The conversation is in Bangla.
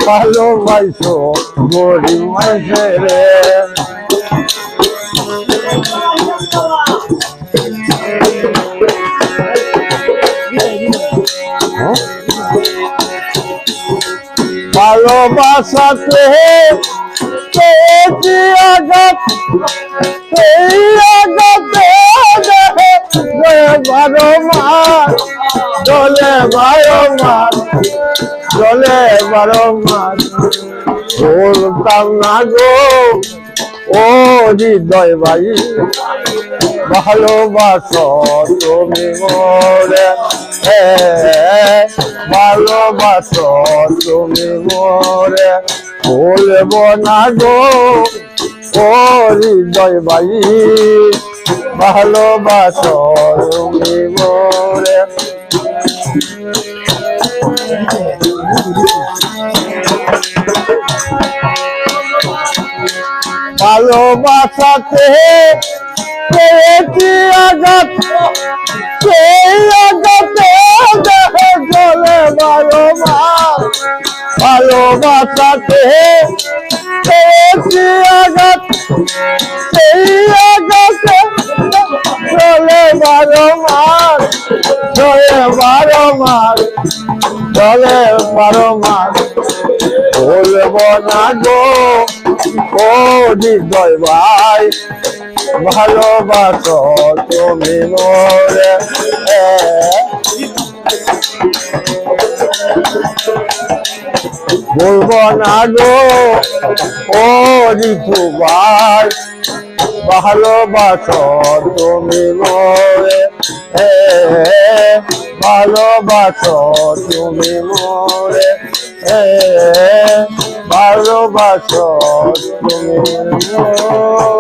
ভালোবাসো গরিব মানুষের ভালোবাসাতে পেয়েছি আঘাত সেই আঘাতে 12 মাস চলে 12 মাস চলে 12 মাস বলতাম না গো ও হৃদয় ভাই ভালোবাসো তুমি মোরে ভালোবাসো তুমি মোরে বলবো না গো ও হৃদয় ভাই ভালোবাসো তুমি মোরে ভালোবাসাতে পেয়েছি আঘাত সেই আঘাতে চলে 12 মাস ভালোবাসাতে পেয়েছি আঘাত সেই আঘাতে চলে 12 মাস চলে 12 মাস চলে 12 মাস বলবো না গো ও হৃদয় ভাই ভালোবাসো তুমি মোরে বলবো না গো ও ঋতু ভাই ভালোবাসো তুমি মোরে ভালোবাসো তুমি মোরে ভালোবাসো তুমি মোরে